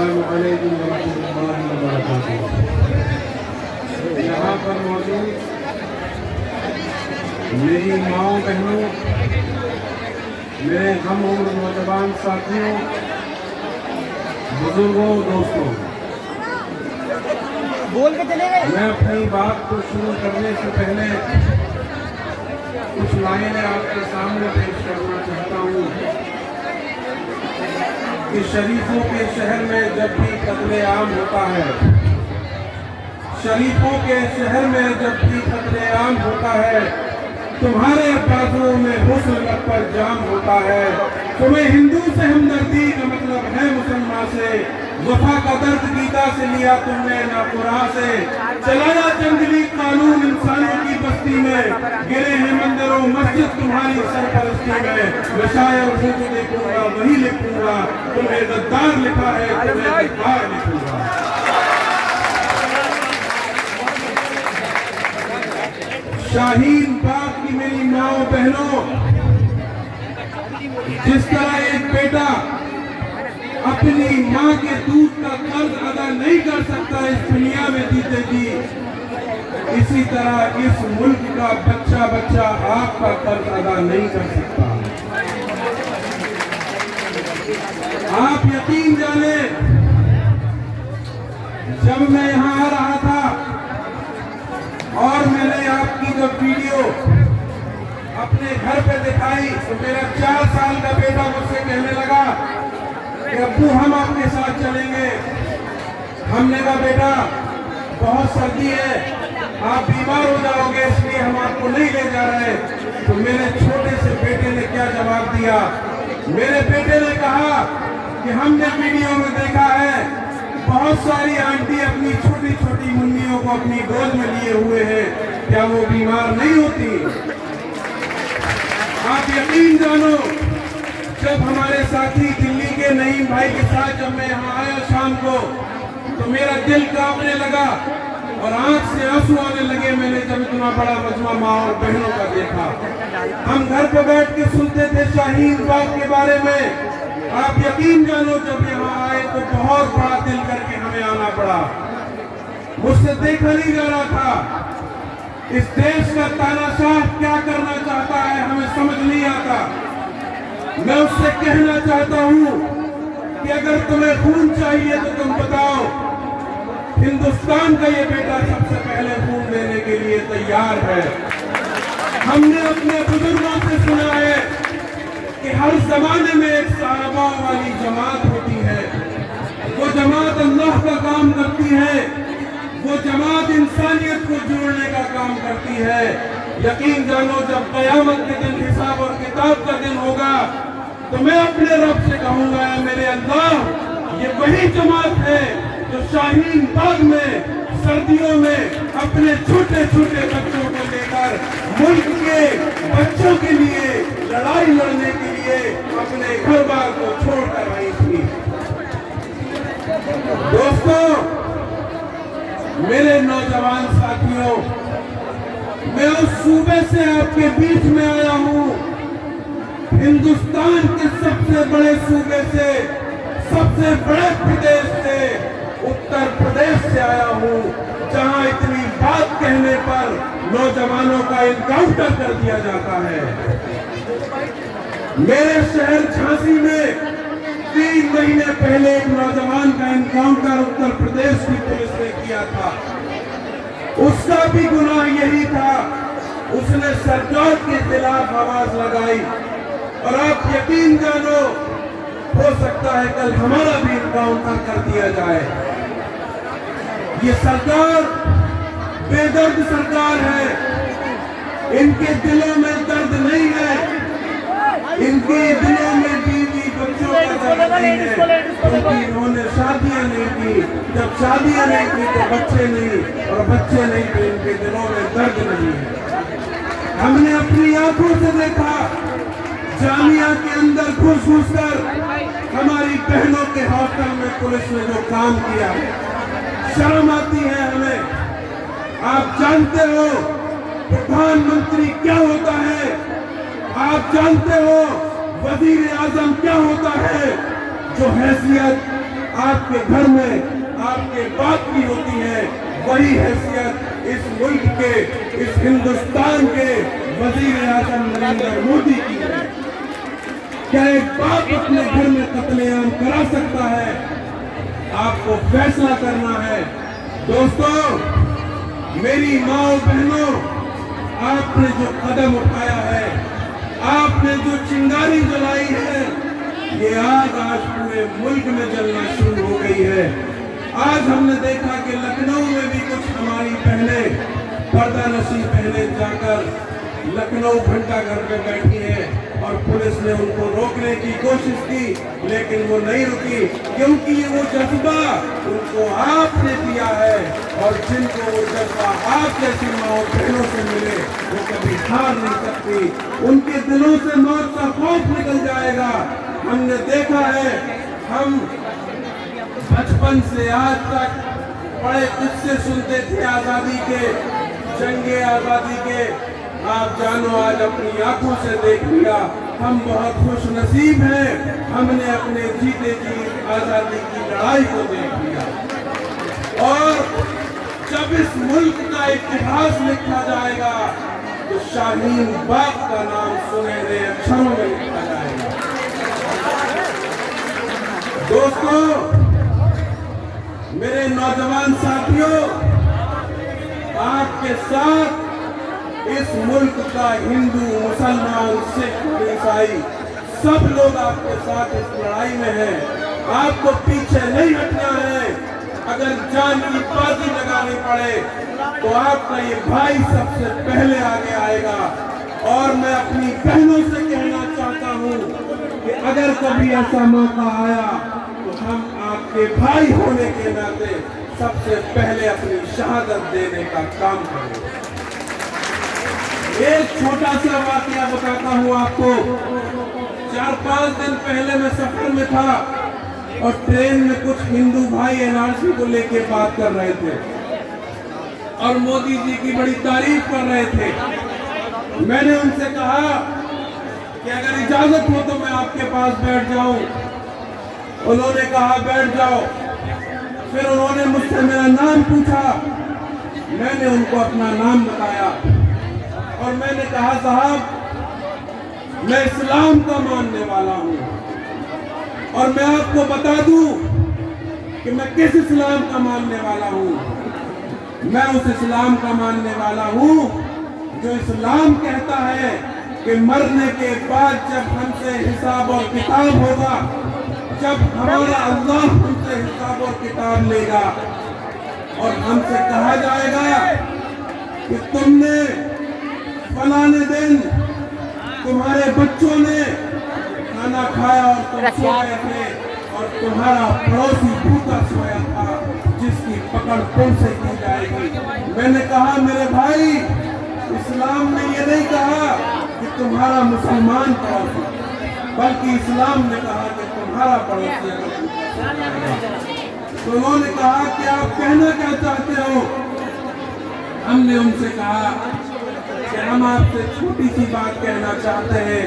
अस्सलामु अलैकुम वरहमतुल्लाहि वबरकातुहू। यहाँ पर मौजूद मेरी माओ बहनों, मेरे हम उम्र नौजवान साथियों, बुजुर्गों, दोस्तों, बोल के चले गए। मैं अपनी बात को शुरू करने से पहले कुछ लाइनें आपके सामने पेश करना चाहता हूँ कि शरीफों के शहर में जब भी कत्लेआम होता है, शरीफों के शहर में जब भी कत्लेआम होता है, तुम्हारे बाजुओं में हुस्न पर जाम होता है। तुम्हें हिंदू से हमदर्दी का मतलब है मुसलमान से, वफा का दर्द गीता से लिया तुमने ना कुरान से। चलाया जंगली कानून इंसानों की बस्ती में, गिरे हैं मंदिरों मस्जिद तुम्हारी सरपरस्ती में। मैं शायर हूँ जो देखूंगा वही लिखूंगा, तुम्हें गद्दार लिखा है तुम्हें गद्दार लिखूंगा। शाहीन बाग की मेरी माओ बहनों, जिस तरह एक बेटा अपनी माँ के दूध का कर्ज अदा नहीं कर सकता इस दुनिया में जीते जी, इसी तरह इस मुल्क का बच्चा बच्चा आपका कर्ज अदा नहीं कर सकता। आप यकीन जाने, जब मैं यहाँ आ रहा था और मैंने आपकी जब वीडियो अपने घर पे दिखाई तो मेरा 4 साल का बेटा मुझसे कहने लगा कि अब्बू हम आपके साथ चलेंगे। हमने कहा बेटा बहुत सर्दी है, आप बीमार हो जाओगे, इसलिए हम आपको नहीं ले जा रहे। तो मेरे छोटे से बेटे ने क्या जवाब दिया? मेरे बेटे ने कहा कि हमने वीडियो में देखा है बहुत सारी आंटी अपनी छोटी छोटी मुन्नियों को अपनी गोद में लिए हुए हैं, क्या वो बीमार नहीं होती? आप यकीन जानो, जब हमारे साथी दिल्ली के नईम भाई के साथ जब मैं यहाँ आया शाम को, तो मेरा दिल कांपने लगा और आंख से आंसू आने लगे। मैंने जब इतना बड़ा मजमा माँ और बहनों का देखा। हम घर पे बैठ के सुनते थे शाहीन बाग के बारे में। आप यकीन जानो, जब यहाँ आए तो बहुत बड़ा दिल करके हमें आना पड़ा। मुझसे देखा नहीं जा रहा था। इस देश का तानाशाह क्या करना चाहता है हमें समझ नहीं आता। मैं उससे कहना चाहता हूँ कि अगर तुम्हें खून चाहिए तो तुम बताओ, हिंदुस्तान का ये बेटा सबसे पहले खून देने के लिए तैयार है। हमने अपने बुजुर्गों से सुना है कि हर जमाने में एक सहाबा वाली जमात होती है। वो जमात अल्लाह का काम करती है, वो जमात इंसानियत को जोड़ने का काम करती है। यकीन जानो, जब क़यामत के दिन हिसाब और किताब का दिन होगा तो मैं अपने रब से कहूंगा, मेरे अल्लाह, ये वही जमात है जो शाहीन बाग में सर्दियों में अपने छोटे छोटे बच्चों को लेकर मुल्क के बच्चों के लिए लड़ाई लड़ने के लिए अपने घर बार को छोड़कर आई थी। दोस्तों, मेरे नौजवान साथियों, मैं उस सूबे से आपके बीच में आया हूँ, हिंदुस्तान के सबसे बड़े सूबे से, सबसे बड़े प्रदेश से, उत्तर प्रदेश से आया हूँ, जहाँ इतनी बात कहने पर नौजवानों का एनकाउंटर कर दिया जाता है। मेरे शहर झांसी में 3 महीने पहले एक नौजवान का एनकाउंटर उत्तर प्रदेश की पुलिस ने किया था। उसका भी गुनाह यही था, उसने सरकार के खिलाफ आवाज लगाई। और आप यकीन जानो, हो सकता है कल हमारा भी एनकाउंटर कर दिया जाए। ये सरकार बेदर्द सरकार है, इनके दिलों में दर्द नहीं है, इनके दिलों में बीवी बच्चों का दर्द नहीं है, क्योंकि इन्होंने शादियां नहीं की। जब शादियां नहीं की तो बच्चे नहीं, और बच्चे नहीं तो इनके दिलों में दर्द नहीं है। हमने अपनी आंखों से देखा, जामिया के अंदर घुस कर हमारी बहनों के हॉस्टल में पुलिस ने जो काम किया, शर्म आती है हमें। आप जानते हो प्रधानमंत्री क्या होता है, आप जानते हो वजीर आजम क्या होता है, जो हैसियत आपके घर में आपके बाप की होती है, वही हैसियत इस मुल्क के, इस हिंदुस्तान के वजीर आजम नरेंद्र मोदी की है। क्या एक बाप अपने घर में कत्लेआम करा सकता है? आपको फैसला करना है। दोस्तों, मेरी माँ बहनों, आपने जो कदम उठाया है, आपने जो चिंगारी जलाई है, ये आज पूरे मुल्क में जलना शुरू हो गई है। आज हमने देखा कि लखनऊ में भी कुछ हमारी बहनें पर्दा नशी पहने जाकर लखनऊ घंटा घर पे बैठी हैं और पुलिस ने उनको रोकने की कोशिश की, लेकिन वो नहीं रुकी, क्योंकि ये वो जज्बा उनको आपने दिया है, और जिनको वो जज्बा आप जैसी माओ बहनों से मिले वो कभी हार नहीं सकती। उनके दिलों से मौत का खौफ निकल जाएगा। हमने देखा है, हम बचपन से आज तक बड़े किस्से सुनते थे आजादी के, जंगे आजादी के। आप जानो, आज अपनी आंखों से देख लिया। हम बहुत खुश नसीब हैं, हमने अपने जीते जी आजादी की लड़ाई को देख लिया। और जब इस मुल्क का इतिहास लिखा जाएगा तो शाहीन बाग का नाम सुनहरे अक्षरों में लिखा जाएगा। दोस्तों, मेरे नौजवान साथियों, आपके साथ इस मुल्क का हिंदू, मुसलमान, सिख, ईसाई सब लोग आपके साथ इस लड़ाई में हैं। आपको पीछे नहीं हटना है। अगर जान की बाजी लगानी पड़े तो आपका ये भाई सबसे पहले आगे आएगा। और मैं अपनी बहनों से कहना चाहता हूँ कि अगर कभी ऐसा मौका आया तो हम आपके भाई होने के नाते सबसे पहले अपनी शहादत देने का काम करेंगे। एक छोटा सा वाकया बताता हूँ आपको। 4-5 दिन पहले मैं सफर में था और ट्रेन में कुछ हिंदू भाई एनआरसी को लेके बात कर रहे थे और मोदी जी की बड़ी तारीफ कर रहे थे। मैंने उनसे कहा कि अगर इजाजत हो तो मैं आपके पास बैठ जाऊं। उन्होंने कहा बैठ जाओ। फिर उन्होंने मुझसे मेरा नाम पूछा। मैंने उनको अपना नाम बताया और मैंने कहा, साहब, मैं इस्लाम का मानने वाला हूँ और मैं आपको बता दूं कि मैं किस इस्लाम का मानने वाला हूँ। मैं उस इस्लाम का मानने वाला हूँ जो इस्लाम कहता है कि मरने के बाद जब हमसे हिसाब और किताब होगा, जब हमारा अल्लाह हमसे हिसाब और किताब लेगा और हमसे कहा जाएगा कि तुमने फलाने दिन तुम्हारे बच्चों ने खाना खाया और तुम सो गए थे और तुम्हारा पड़ोसी भूखा सोया था, जिसकी पकड़ तुमसे की जाएगी। मैंने कहा, मेरे भाई, इस्लाम ने ये नहीं कहा कि तुम्हारा मुसलमान पड़ोसी, बल्कि इस्लाम ने कहा कि तुम्हारा पड़ोसी। तो उन्होंने कहा कि आप कहना क्या चाहते हो? हमने उनसे कहा कि हम आपसे छोटी सी बात कहना चाहते हैं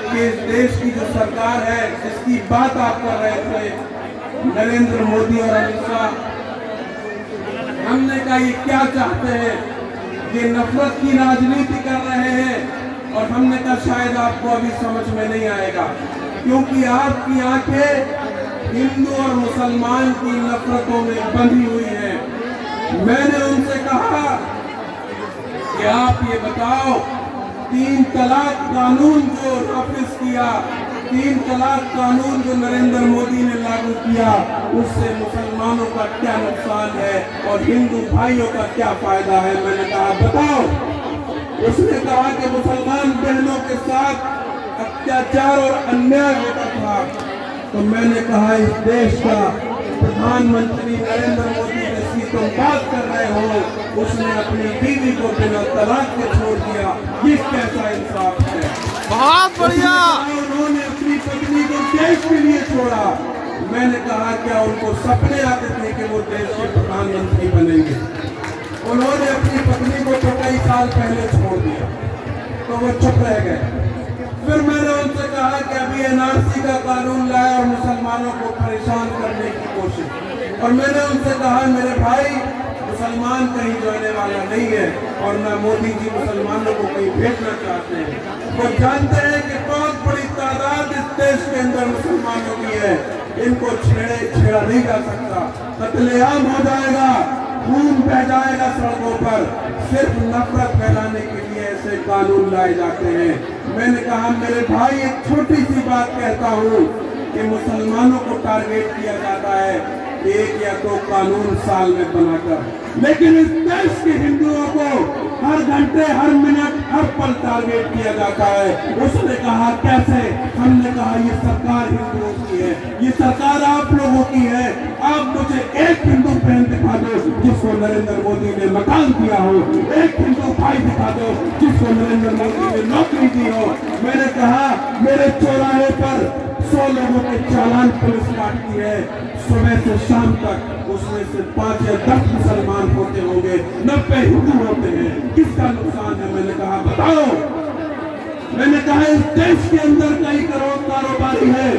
कि इस देश की जो सरकार है, जिसकी बात आप कर रहे थे, नरेंद्र मोदी और अमित शाह, हमने कहा ये क्या चाहते हैं? ये नफरत की राजनीति कर रहे हैं। और हमने कहा शायद आपको अभी समझ में नहीं आएगा, क्योंकि आपकी आंखें हिंदू और मुसलमान की नफरतों में बंधी हुई है। मैंने उनसे कहा कि आप ये बताओ, 3 तलाक कानून जो नाफिज किया, 3 तलाक कानून जो नरेंद्र मोदी ने लागू किया, उससे मुसलमानों का क्या नुकसान है और हिंदू भाइयों का क्या फायदा है? मैंने कहा बताओ। उसने कहा कि मुसलमान बहनों के साथ अत्याचार और अन्याय होता था। तो मैंने कहा, इस देश का प्रधानमंत्री नरेंद्र मोदी जिसकी तुम बात कर रहे हो, उसने अपनी बीवी को बिना तलाक के छोड़ दिया। ये कैसा इंसाफ है? बहुत बढ़िया। उन्होंने अपनी पत्नी को देश के लिए छोड़ा। मैंने कहा, क्या उनको सपने आते थे कि वो देश के प्रधानमंत्री बनेंगे? उन्होंने अपनी पत्नी को तो कई साल पहले छोड़ दिया, तो वो चुप रह गए। फिर मैंने उनसे कहा कि अभी एनआरसी का कानून लाया और मुसलमानों को परेशान करने की कोशिश। और मैंने उनसे कहा मेरे भाई मुसलमान कहीं जाने वाला नहीं है और न मोदी जी मुसलमानों को कहीं भेजना चाहते हैं। वो जानते हैं कि बहुत बड़ी तादाद इस देश के अंदर मुसलमानों की है, इनको छेड़ा नहीं जा सकता, कत्लेआम हो जाएगा, खून बह जाएगा सड़कों पर। सिर्फ नफरत फैलाने के लिए ऐसे कानून लाए जाते हैं। मैंने कहा मेरे भाई एक छोटी सी बात कहता हूँ कि मुसलमानों को टारगेट किया जाता है 1 या 2 कानून साल में बनाकर, लेकिन इस देश के हिंदुओं को हर घंटे, हर मिनट, हर पल टारगेट किया जाता है। उसने कहा कैसे? हमने कहा ये सरकार हिंदुओं की है, ये सरकार आप लोगों की है। आप मुझे एक हिंदू बहन दिखा दो जिसको नरेंद्र मोदी ने मकान दिया हो, एक हिंदू भाई दिखा दो जिसको नरेंद्र मोदी ने नौकरी दी हो। मैंने कहा मेरे चौराहे पर 100 लोगों के चालान पुलिस काटती है, सुबह से शाम तक उसमें से 5 या 10 मुसलमान होते होंगे, 90 हिंदू होते हैं, किसका नुकसान है? मैंने कहा बताओ। मैंने कहा इस देश के अंदर कई करोड़ कारोबारी है,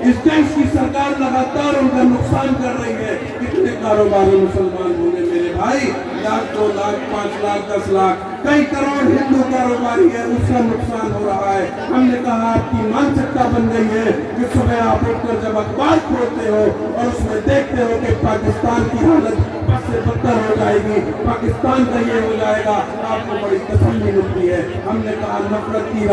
इस देश की सरकार लगातार उनका नुकसान कर रही है। कितने कारोबारी मुसलमान होंगे मेरे भाई? 1 लाख, 2 लाख, 5 लाख, 10 लाख, कई करोड़ हिंदू कारोबारी है, उसका नुकसान हो रहा है। हमने कहा आपकी मानसिकता बन गई है कि सुबह आप उठकर जब अखबार खोलते हो और उसमें देखते हो कि पाकिस्तान की हालत बस से बदतर हो जाएगी, पाकिस्तान का ये हो जाएगा, आपको बड़ी तसल्ली मिलती है। हमने कहा नफरत की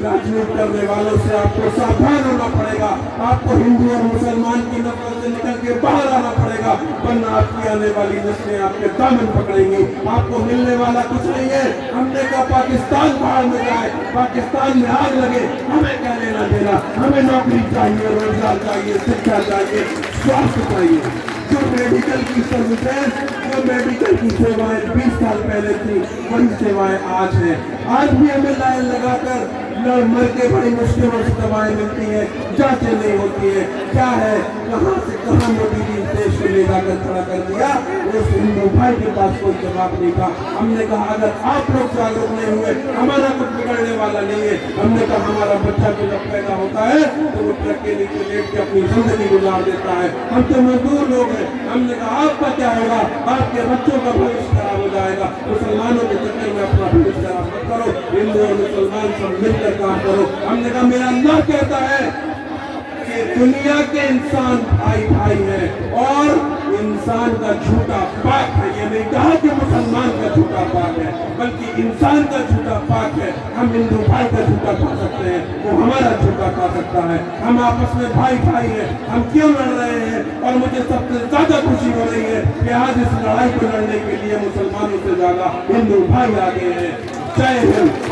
राजनीति करने वालों से आपको सावधान होना पड़ेगा। आपको हिंदू और मुसलमान की नफरत से निकल के बाहर आना पड़ेगा, वरना आपकी आने वाली नस्लें आपके दामन पकड़ेंगी। आपको मिलने वाला कुछ नहीं है। हमने कहा पाकिस्तान बाहर में जाए, पाकिस्तान में आग लगे, हमें क्या लेना देना? हमें नौकरी चाहिए, रोजगार चाहिए, शिक्षा चाहिए, स्वास्थ्य चाहिए। जो मेडिकल की सर्विसेज, जो मेडिकल की सेवाएं 20 साल पहले थी, वही सेवाएं आज हैं। आज भी हमें लाइन लगाकर मर के बड़ी मुश्किलों से दवाएं मिलती है, जांचें नहीं होती है। क्या है, कहां से कहां मोदी जी इस देश को ले जाकर खड़ा कर दिया? उस हिंदू भाई के पास कोई जवाब नहीं था। हमने कहा अगर आप लोग जागरूक नहीं हुए, हमारा कुछ बिगड़ने वाला नहीं है। हमने कहा हमारा बच्चा तो जब पैदा होता है तो वो ट्रक के नीचे लेट के अपनी जिंदगी गुजार देता है, हम तो मजदूर लोग हैं। हमने कहा आपका क्या होगा? आपके बच्चों का भविष्य खराब हो जाएगा। मुसलमानों के चक्कर में अपना भविष्य खराब मत करो, हिंदू और मुसलमान सब मिलकर काम करो। हमने कहा मेरा अल्लाह कहता है कि दुनिया के इंसान भाई भाई है और इंसान का झूठा पाक है। ये नहीं कहा कि मुसलमान का झूठा पाक है, बल्कि इंसान का झूठा पाक है। हम हिंदू भाई का झूठा खा सकते हैं, वो हमारा झूठा खा सकता है। हम आपस में भाई भाई हैं, हम क्यों लड़ रहे हैं? और मुझे सबसे ज्यादा खुशी हो रही है कि आज इस लड़ाई को लड़ने के लिए मुसलमानों से ज्यादा हिंदू भाई आगे हैं। जय हिंद।